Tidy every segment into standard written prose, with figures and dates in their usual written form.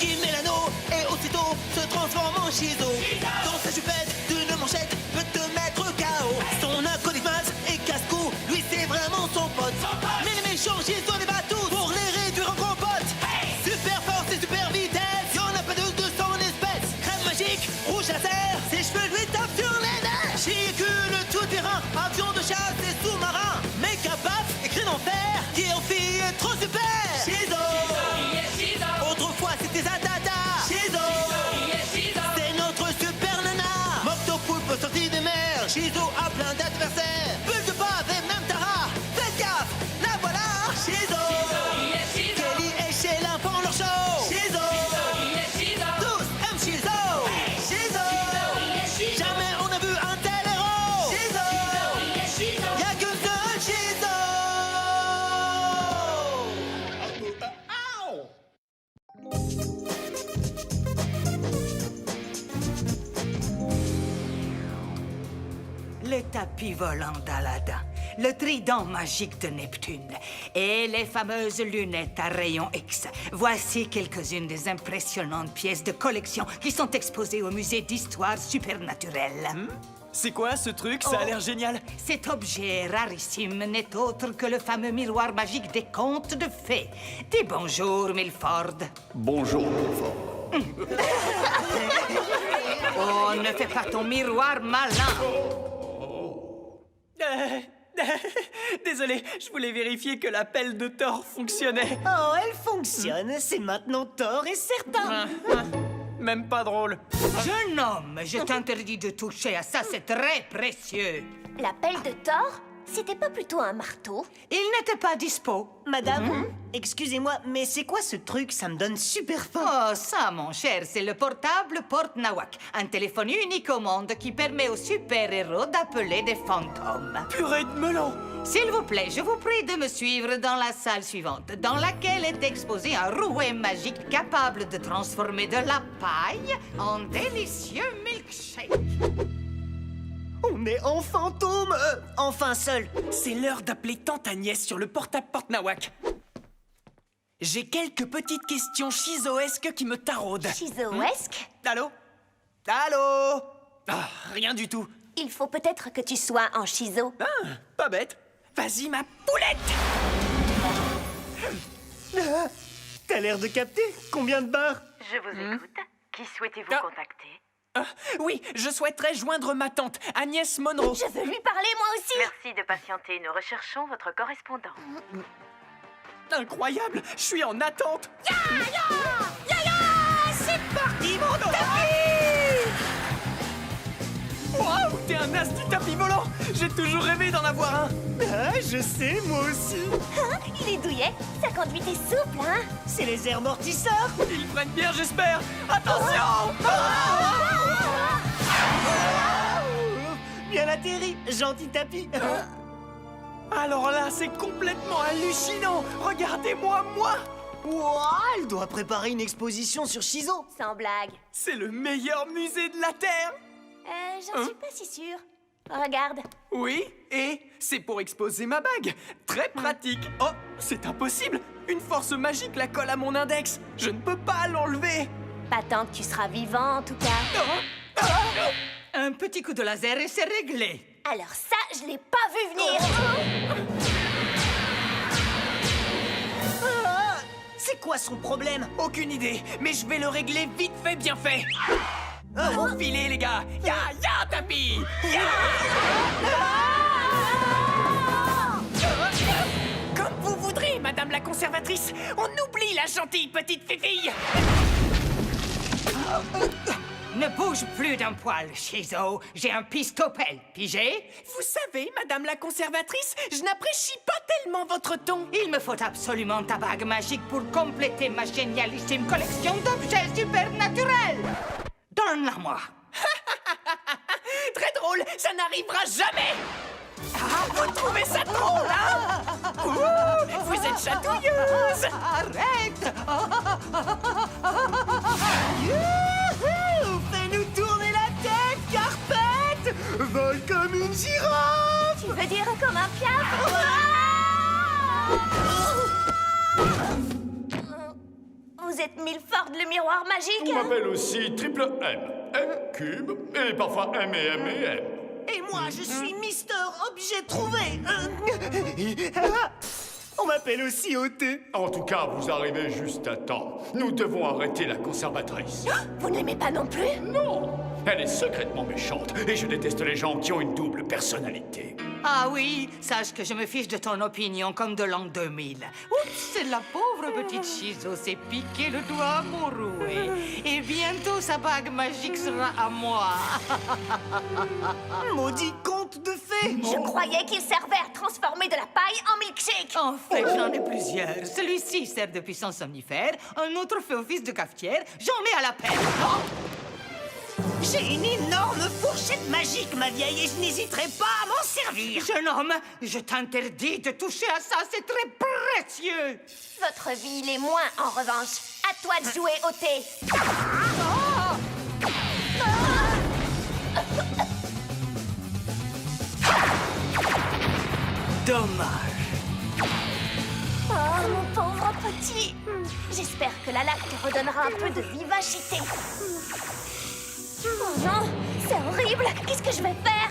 Il met l'anneau et aussitôt se transforme en Shizo. Dans sa chupette d'une manchette peut te mettre KO. Son acolyte et casse-cou, lui c'est vraiment son pote. Mais les méchants Shizo les bat tous pour les réduire en gros potes. Super force et super vitesse, y'en a pas de son espèce. Crème magique, rouge laser, ses cheveux lui tapent sur les nerfs. Chicule tout terrain, avion de chasse et sous-marin. Mec à baf et crée d'enfer, qui en fille est trop super. Shizo, autrefois c'était Zatata. Shizo, c'est notre super nana. Moctopoulpe sorti des mers, Shizo a plein d'adversaires. Bulle de bave et même Tara, faites gaffe, la voilà. Shizo, Kelly et Sheila font leur show. Shizo, tous aiment Shizo. Shizo, jamais on a vu un tel héros. Shizo, y'a que seul Shizo. Le tapis volant d'Aladin, le trident magique de Neptune et les fameuses lunettes à rayons X. Voici quelques-unes des impressionnantes pièces de collection qui sont exposées au musée d'histoire supernaturelle. C'est quoi ce truc? Ça a l'air génial. Cet objet rarissime n'est autre que le fameux miroir magique des contes de fées. Dis bonjour, Milford. Bonjour, Milford. Oh, ne fais pas ton miroir malin. Désolé, je voulais vérifier que la pelle de Thor fonctionnait. Oh, elle fonctionne, c'est maintenant Thor et certain. Même pas drôle. Jeune homme, je t'interdis de toucher à ça, c'est très précieux. La pelle de Thor? C'était pas plutôt un marteau? Il n'était pas dispo. Madame, excusez-moi, mais c'est quoi ce truc? Ça me donne super faim. Oh, ça, mon cher, c'est le portable Porte Nawak, un téléphone unique au monde qui permet aux super-héros d'appeler des fantômes. Purée de melon. S'il vous plaît, je vous prie de me suivre dans la salle suivante, dans laquelle est exposé un rouet magique capable de transformer de la paille en délicieux milkshake. On est en fantôme, enfin seul. C'est l'heure d'appeler tante Agnès sur le portable Porte Nawak. J'ai quelques petites questions shizoesques qui me taraudent. Shizoesque? Allô? Allô? Ah, rien du tout. Il faut peut-être que tu sois en shizo. Ah, pas bête. Vas-y, ma poulette! T'as l'air de capter. Combien de barres? Je vous écoute. Qui souhaitez-vous contacter? Oui, je souhaiterais joindre ma tante, Agnès Monroe. Je veux lui parler moi aussi. Merci de patienter. Nous recherchons votre correspondant. Incroyable, je suis en attente. C'est parti, mon tapis! Waouh, t'es un as du tapis volant. J'ai toujours rêvé d'en avoir un. Ah, je sais, moi aussi. Hein? Il est douillet. Sa conduite est souple, hein? C'est les amortisseurs. Ils prennent bien, j'espère. Attention! Bien atterri, gentil tapis. Alors là, c'est complètement hallucinant. Regardez-moi, moi. Ouah, elle doit préparer une exposition sur Shizo. Sans blague. C'est le meilleur musée de la Terre. J'en suis pas si sûre. Regarde. Oui, et c'est pour exposer ma bague. Très pratique. Oh, c'est impossible. Une force magique la colle à mon index. Je ne peux pas l'enlever. Pas tant que tu seras vivant, en tout cas. Un petit coup de laser et c'est réglé. Alors ça, je l'ai pas vu venir. C'est quoi son problème? Aucune idée, mais je vais le régler vite fait, bien fait. Filez, les gars. Ya, tapis. Ya. Comme vous voudrez, madame la conservatrice. On oublie la gentille petite fifille. Ne bouge plus d'un poil, Shizo. J'ai un pistopelle, pigé? Vous savez, madame la conservatrice, je n'apprécie pas tellement votre ton. Il me faut absolument ta bague magique pour compléter ma génialissime collection d'objets supernaturels. Donne-la-moi. Très drôle, ça n'arrivera jamais. Ah, vous trouvez ça drôle, hein? Ouh, vous êtes chatouilleuse. Arrête. Youhou! Fais-nous tourner la tête, Carpette! Vole comme une girafe! Tu veux dire comme un piaf? Vous vous êtes Milford le miroir magique? On m'appelle aussi Triple M, M cube, et parfois M et M et M. Et moi, je suis Mister Objet Trouvé. On m'appelle aussi OT. En tout cas, vous arrivez juste à temps. Nous devons arrêter la conservatrice. Vous n'aimez pas non plus? Non! Elle est secrètement méchante, et je déteste les gens qui ont une double personnalité. Ah oui, sache que je me fiche de ton opinion comme de l'an 2000. Oups, la pauvre petite Shizo s'est piqué le doigt amoureux. Et bientôt sa bague magique sera à moi. Maudit conte de fées. Je croyais qu'il servait à transformer de la paille en milkshake. En fait, j'en ai plusieurs. Celui-ci sert de puissant somnifère, un autre fait office de cafetière, j'en ai à la peine. Oh! J'ai une énorme fourchette magique, ma vieille, et je n'hésiterai pas à m'en servir. Jeune homme, je t'interdis de toucher à ça, c'est très précieux. Votre vie l'est moins, en revanche. À toi de jouer au thé. Dommage. Oh, mon pauvre petit. J'espère que la laque te redonnera un peu de vivacité. Oh non, c'est horrible. Qu'est-ce que je vais faire?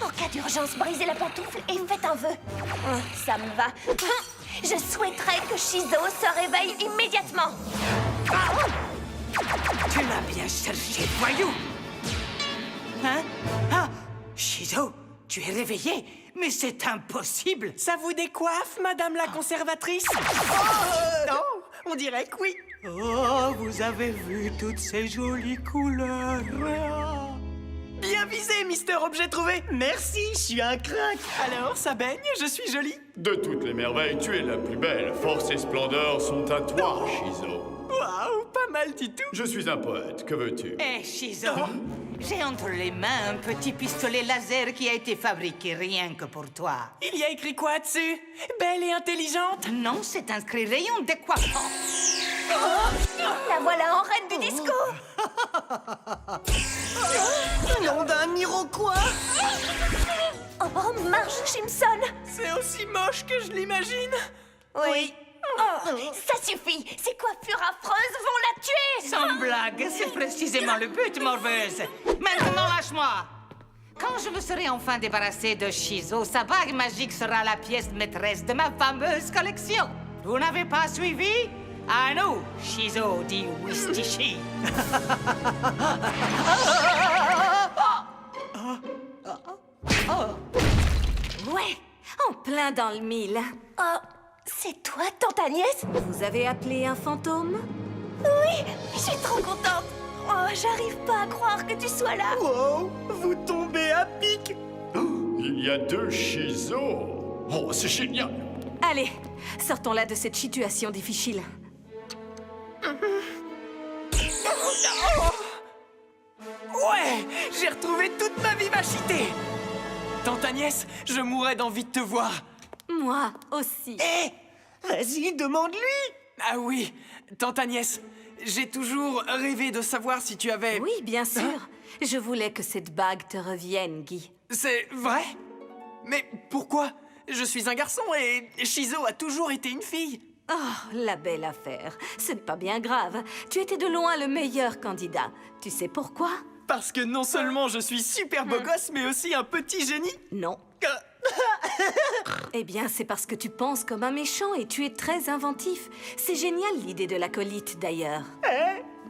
En cas d'urgence, brisez la pantoufle et faites un vœu. Oh, ça me va. Je souhaiterais que Shizo se réveille immédiatement. Tu l'as bien cherché, voyou. Hein? Ah, Shizo, tu es réveillé, mais c'est impossible. Ça vous décoiffe, madame la conservatrice? Non, on dirait que oui. Oh, vous avez vu toutes ces jolies couleurs. Bien visé, Mister Objet Trouvé. Merci, je suis un crack. Alors, ça baigne? Je suis jolie? De toutes les merveilles, tu es la plus belle. Force et splendeur sont à toi, Shizo. Waouh, pas mal du tout. Je suis un poète, que veux-tu? Eh, Shizo, j'ai entre les mains un petit pistolet laser qui a été fabriqué rien que pour toi. Il y a écrit quoi dessus? Belle et intelligente? Non, c'est inscrit rayon décoiffant. La voilà en reine du disco. Nom d'un Iroquois. Oh, Marge Simpson. C'est aussi moche que je l'imagine. Oui. Oh, ça suffit. Ces coiffures affreuses vont la tuer. Sans blague, c'est précisément le but, morveuse. Maintenant, lâche-moi. Quand je me serai enfin débarrassé de Shizo, sa bague magique sera la pièce maîtresse de ma fameuse collection. Vous n'avez pas suivi? À nous, Shizo dit Wistichi. Ouais, en plein dans le mille. Oh, c'est toi, tante Agnès? Vous avez appelé un fantôme? Oui, je suis trop contente. Oh, j'arrive pas à croire que tu sois là. Wow, vous tombez à pic. Il y a deux Shizo. Oh, c'est génial. Allez, sortons-la de cette situation difficile. Ouais, j'ai retrouvé toute ma vivacité. Tante Agnès, je mourrais d'envie de te voir. Moi aussi. Vas-y, demande-lui. Ah oui, tante Agnès, j'ai toujours rêvé de savoir si tu avais... Oui, bien sûr. Je voulais que cette bague te revienne, Guy. C'est vrai? Mais pourquoi? Je suis un garçon et Shizo a toujours été une fille. Oh, la belle affaire. Ce n'est pas bien grave. Tu étais de loin le meilleur candidat. Tu sais pourquoi? Parce que non seulement je suis super beau gosse, mais aussi un petit génie. Non. Eh bien, c'est parce que tu penses comme un méchant et tu es très inventif. C'est génial l'idée de l'acolyte, d'ailleurs.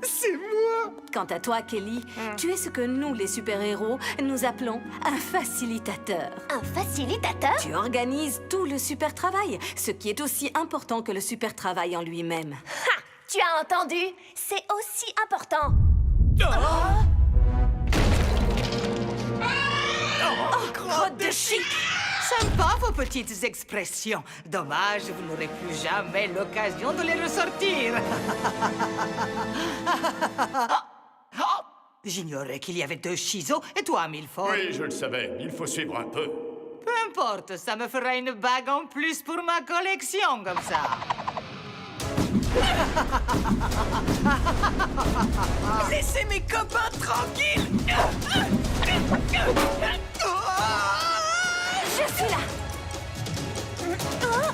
C'est moi. Quant à toi, Kelly, tu es ce que nous, les super-héros, nous appelons un facilitateur. Un facilitateur? Tu organises tout le super travail, ce qui est aussi important que le super travail en lui-même. Ha! Tu as entendu? C'est aussi important. Crotte de chic! Sympa vos petites expressions. Dommage, vous n'aurez plus jamais l'occasion de les ressortir. J'ignorais qu'il y avait deux Shizo et toi, Milford. Oui, je le savais. Il faut suivre un peu. Peu importe, ça me fera une bague en plus pour ma collection, comme ça. Laissez mes copains tranquilles. Je suis là. Oh!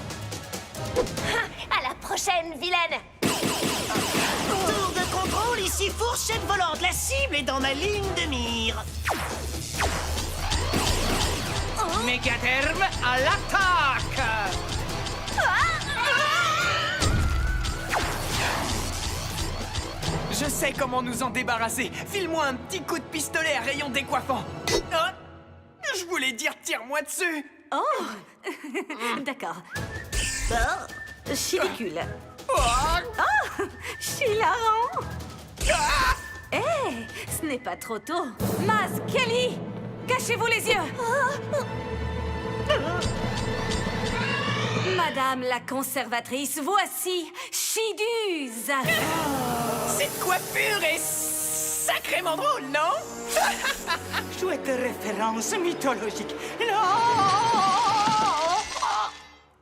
Ha! À prochaine, vilaine. Tour de contrôle, ici fourchette volante. La cible est dans ma ligne de mire. Mégaderme à l'attaque! Je sais comment nous en débarrasser. File-moi un petit coup de pistolet à rayon décoiffant. Oh, je voulais dire tire-moi dessus. Oh D'accord. Chidicule. Oh, Chilarant. Eh, ce n'est pas trop tôt. Maz, Kelly, cachez-vous les yeux. Madame la conservatrice, voici Chiduse. cette coiffure est sacrément drôle, non? Chouette référence mythologique.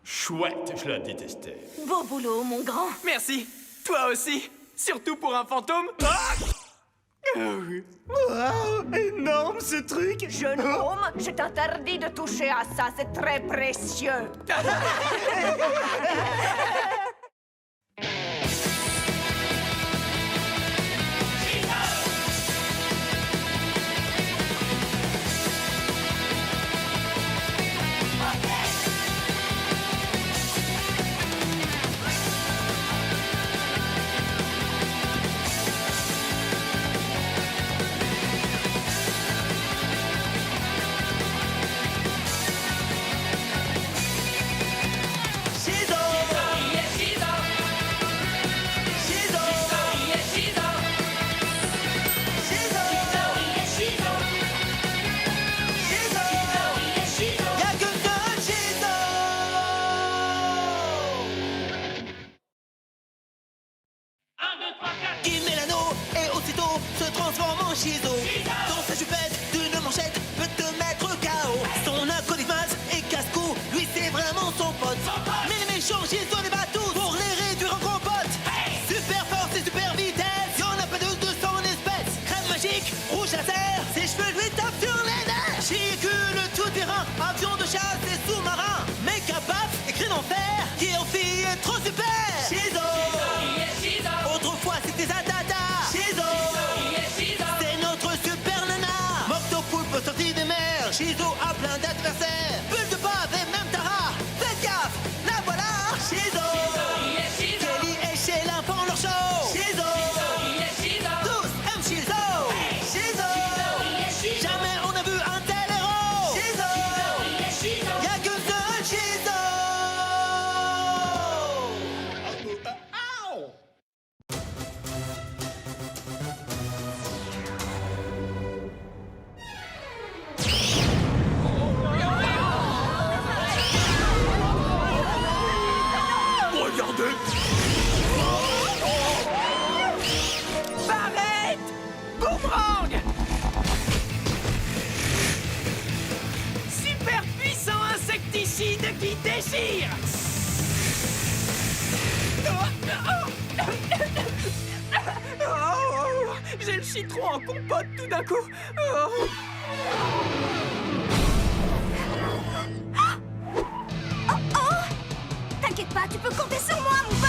Chouette, je la détestais. Beau boulot, mon grand. Merci. Toi aussi. Surtout pour un fantôme. Ah! Wow, énorme ce truc. Jeune homme, je t'interdis de toucher à ça, c'est très précieux. Il met l'anneau et aussitôt se transforme en Shizo. Dans sa chupette d'une manchette peut te mettre KO. Son acolyte et casse-cou, lui c'est vraiment son pote. Mais les méchants Shizo les bat tous pour les réduire en compote. Super force et super vitesse, y'en a pas deux de son espèce. Crème magique, rouge laser, ses cheveux lui tapent sur les nerfs. Chicule tout terrain, avion de chasse et sous-marin. Méca paf et crine en fer, qui en fille est trop super. Shizo. Autrefois c'était Zatata. Shizo. C'est notre super nana. Moctopoulpe sorti des mers. Shizo a plein d'adversaires. Bulle de bave et même Tara. Faites gaffe, la voilà. Shizo. Kelly et Sheila font leur show. Shizo. Tous aiment Shizo. Shizo. Jamais on a vu un tel héros. Shizo. Y'a que seul Shizo. Regardez! Barrette! Boomerang! Super puissant insecticide qui déchire! Oh, j'ai le citron en compote tout d'un coup! Oh. T'inquiète pas, tu peux compter sur moi, mon pote.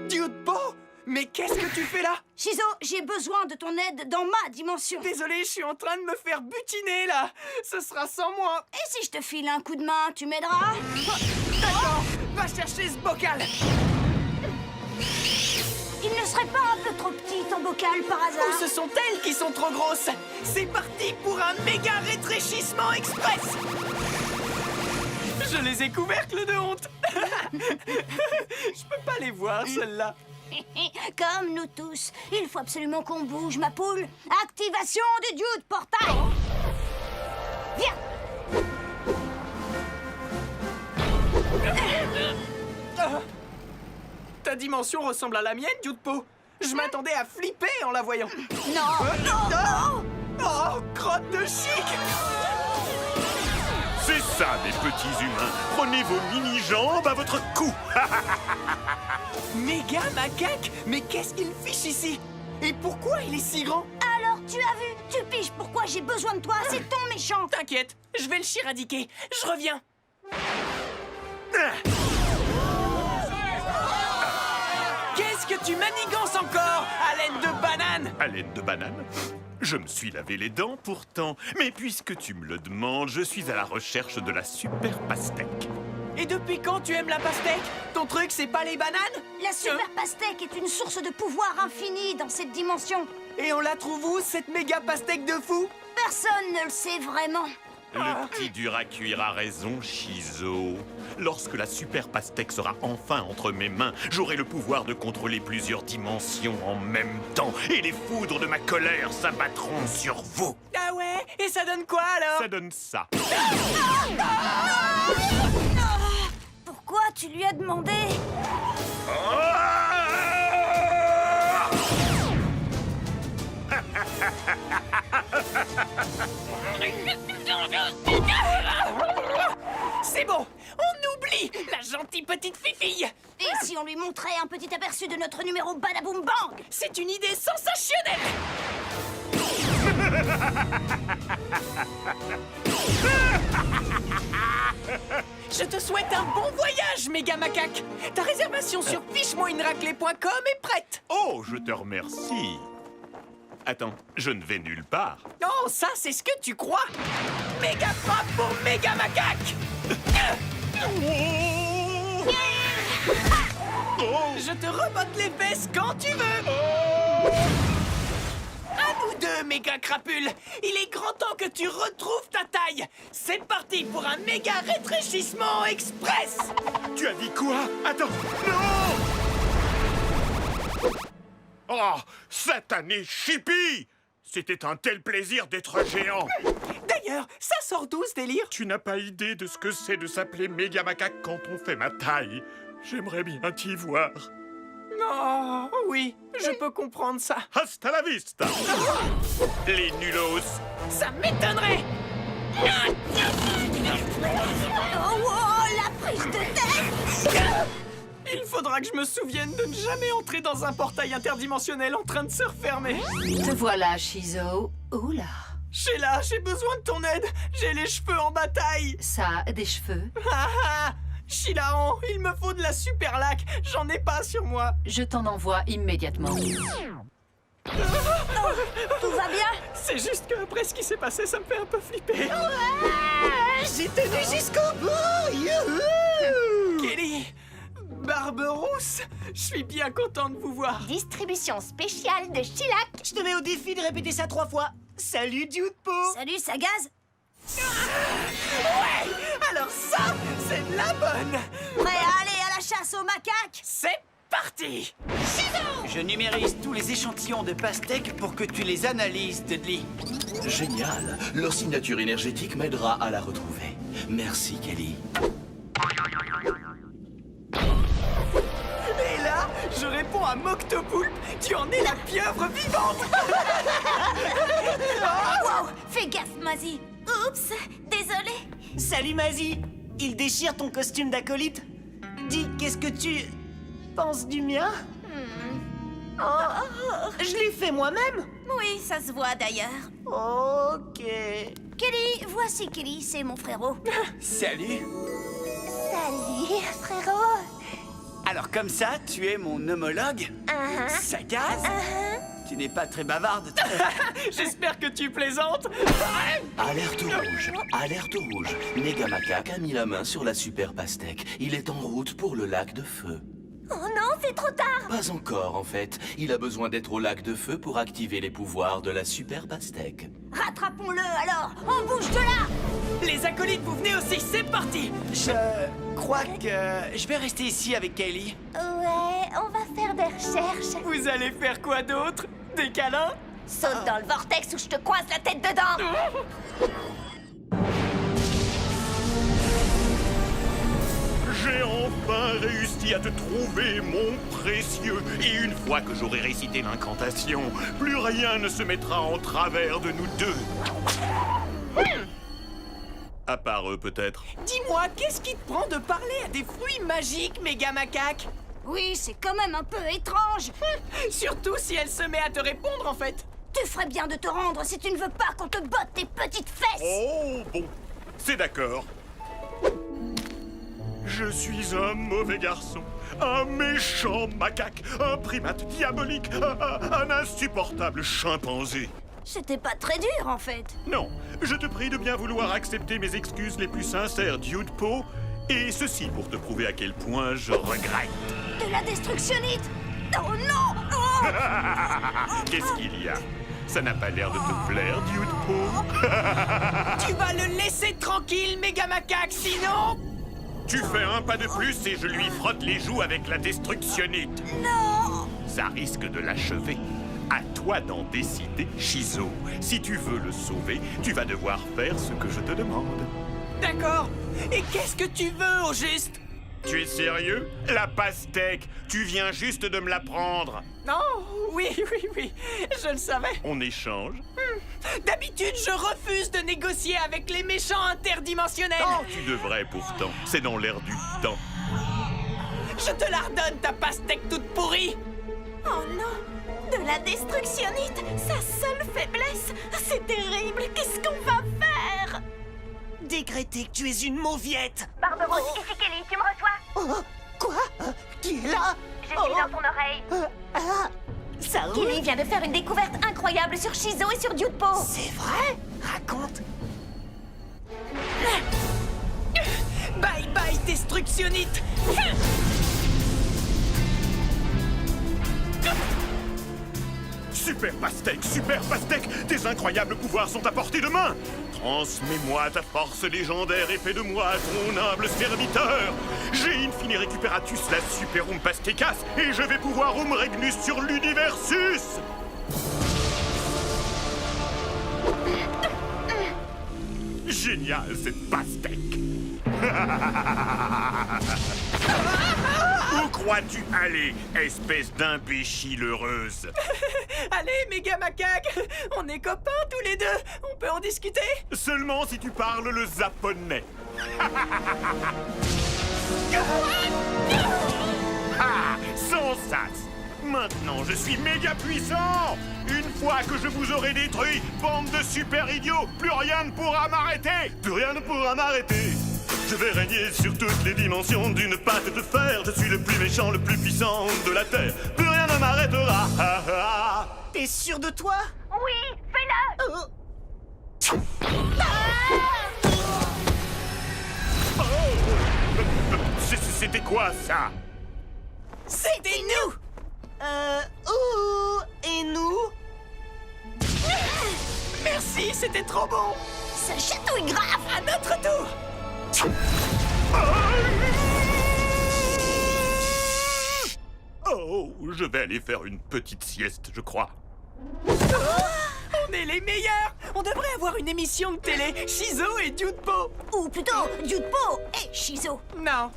Dude-Bo! Mais qu'est-ce que tu fais là? Shizo, j'ai besoin de ton aide dans ma dimension. Désolé, je suis en train de me faire butiner là! Ce sera sans moi! Et si je te file un coup de main, tu m'aideras? D'accord! Va chercher ce bocal! Il ne serait pas un peu trop petit, ton bocal, par Ou hasard? ce sont elles qui sont trop grosses? C'est parti pour un méga rétréchissement express! Je les ai couvercles de honte! Je peux pas les voir, celles-là! Comme nous tous, il faut absolument qu'on bouge, ma poule. Activation du Dude Portail. Viens. Ta dimension ressemble à la mienne, Dude-Po! Je m'attendais à flipper en la voyant! Non. Oh, crotte de chic! C'est ça, mes petits humains. Prenez vos mini-jambes à votre cou. Méga macaque! Mais qu'est-ce qu'il fiche ici? Et pourquoi il est si grand? Alors, Tu as vu? Tu piges pourquoi j'ai besoin de toi? C'est ton méchant! T'inquiète, je vais le chiradiquer. Je reviens. Qu'est-ce que tu manigances encore, haleine de banane? Haleine de banane? Je me suis lavé les dents pourtant. Mais puisque tu me le demandes, je suis à la recherche de la super pastèque. Et depuis quand tu aimes la pastèque? Ton truc, c'est pas les bananes? La super pastèque est une source de pouvoir infini dans cette dimension. Et on la trouve où, cette méga pastèque de fou? Personne ne le sait vraiment. Le petit dur à cuire a raison, Shizo. Lorsque la super pastèque sera enfin entre mes mains, j'aurai le pouvoir de contrôler plusieurs dimensions en même temps. Et les foudres de ma colère s'abattront sur vous. Ah ouais? Et ça donne quoi alors? Ça donne ça. Pourquoi tu lui as demandé? C'est bon, on oublie la gentille petite fifille. Et si on lui montrait un petit aperçu de notre numéro Badaboom Bang? C'est une idée sensationnelle. Je te souhaite un bon voyage, méga macaque. Ta réservation sur fiche-moi-une-raclée.com est prête. Oh, je te remercie. Attends, je ne vais nulle part. Oh, ça, c'est ce que tu crois. Méga frappe pour méga macaque. Je te rebotte les fesses quand tu veux. À nous deux, méga crapule. Il est grand temps que tu retrouves ta taille. C'est parti pour un méga rétréchissement express. Tu as dit quoi? Attends, non! Oh, satané Chippy! C'était un tel plaisir d'être géant! D'ailleurs, ça sort d'où ce délire? Tu n'as pas idée de ce que c'est de s'appeler méga macaque quand on fait ma taille. J'aimerais bien t'y voir. Oh, oui, je peux comprendre ça. Hasta la vista! Les nulos! Ça m'étonnerait. Oh, la prise de tête! Il faudra que je me souvienne de ne jamais entrer dans un portail interdimensionnel en train de se refermer. Te voilà, Shizo. Oula. Sheila, j'ai besoin de ton aide. J'ai les cheveux en bataille. Ça, des cheveux. Ah ah! Shilaon, il me faut de la super laque. J'en ai pas sur moi. Je t'en envoie immédiatement. Tout va bien? C'est juste qu'après ce qui s'est passé, ça me fait un peu flipper. J'ai tenu jusqu'au bout! Youhou! Kelly, Barberousse, je suis bien content de vous voir. Distribution spéciale de Sheila. Je te mets au défi de répéter ça 3 fois. Salut, Dude Po! Salut, Sagaz! Ouais! Alors ça, c'est de la bonne! Prêt à aller à la chasse aux macaques? C'est parti! Je numérise tous les échantillons de pastèques pour que tu les analyses, Dudley. Génial. Leur signature énergétique m'aidera à la retrouver. Merci, Kelly. Et là, je réponds à Moctopoulpe, tu en es la pieuvre vivante! Wow! Fais gaffe, Mazzy! Oups, désolé. Salut, Mazzy! Il déchire ton costume d'acolyte. Dis, qu'est-ce que tu penses du mien? Je l'ai fait moi-même. Oui, ça se voit d'ailleurs. Ok. Kelly, voici Kelly, c'est mon frérot. Salut! Salut, frérot. Alors comme ça, tu es mon homologue? Sagaz? Tu n'es pas très bavarde. J'espère que tu plaisantes! Alerte rouge. Alerte rouge. Méga Macaque a mis la main sur la super pastèque. Il est en route pour le lac de feu. Oh non, c'est trop tard. Pas encore, en fait. Il a besoin d'être au lac de feu pour activer les pouvoirs de la super pastèque. Rattrapons-le alors! On bouge de là! Les acolytes, vous venez aussi, c'est parti! Je crois que je vais rester ici avec Kelly. Ouais, on va faire des recherches. Vous allez faire quoi d'autre? Des câlins? Saute dans le vortex ou je te coince la tête dedans. J'ai enfin réussi à te trouver, mon précieux. Et une fois que j'aurai récité l'incantation, plus rien ne se mettra en travers de nous deux. À part eux, peut-être. Dis-moi, qu'est-ce qui te prend de parler à des fruits magiques, méga macaque? Oui, c'est quand même un peu étrange. Surtout si elle se met à te répondre, en fait. Tu ferais bien de te rendre si tu ne veux pas qu'on te botte tes petites fesses. Oh, bon, c'est d'accord. Je suis un mauvais garçon, un méchant macaque, un primate diabolique, un insupportable chimpanzé. C'était pas très dur, en fait. Non, je te prie de bien vouloir accepter mes excuses les plus sincères, Dude Po, et ceci pour te prouver à quel point je regrette. De la destructionnite. Oh non. Oh. Qu'est-ce qu'il y a? Ça n'a pas l'air de te plaire, Dude Po. Tu vas le laisser tranquille, méga macaque, sinon... Tu fais un pas de plus et je lui frotte les joues avec la destructionnite. Non. Ça risque de l'achever. À toi d'en décider, Shizo. Si tu veux le sauver, tu vas devoir faire ce que je te demande. D'accord. Et qu'est-ce que tu veux, au juste? Tu es sérieux? La pastèque, tu viens juste de me la prendre. Non, oui, je le savais. On échange? D'habitude, je refuse de négocier avec les méchants interdimensionnels. Oh, tu devrais pourtant. C'est dans l'air du temps. Je te la redonne, ta pastèque toute pourrie. Oh non! De la destructionnite! Sa seule faiblesse! C'est terrible! Qu'est-ce qu'on va faire? Décréter que tu es une mauviette. Barberousse, ici Kelly, tu me reçois? Oh, quoi? Qui est là? Je suis dans ton oreille. Ça roule? Kelly vient de faire une découverte incroyable sur Shizo et sur Dude Po. C'est vrai? Raconte. Bye bye, destructionnite. Super pastèque, tes incroyables pouvoirs sont à portée de main. Transmets-moi ta force légendaire et fais de moi ton humble serviteur. J'ai infini recuperatus la superum pastecas et je vais pouvoir regnus sur l'universus. Génial cette pastèque. Où crois-tu aller, espèce d'imbécile heureuse? Allez, méga macaque, on est copains tous les deux. On peut en discuter? Seulement si tu parles le japonais. Ah, sans sas. Maintenant, je suis méga puissant. Une fois que je vous aurai détruit, bande de super idiots, plus rien ne pourra m'arrêter. Plus rien ne pourra m'arrêter. Je vais régner sur toutes les dimensions d'une patte de fer. Je suis le plus méchant, le plus puissant de la Terre. Plus rien ne m'arrêtera. T'es sûr de toi? Oui, fais-le! C'était quoi ça? C'était nous! Et nous? Merci, c'était trop bon! Ça chatouille grave. À notre tour! Oh, je vais aller faire une petite sieste, je crois. On est les meilleurs! On devrait avoir une émission de télé, Shizo et Dude Po! Ou plutôt, Dude Po et Shizo. Non,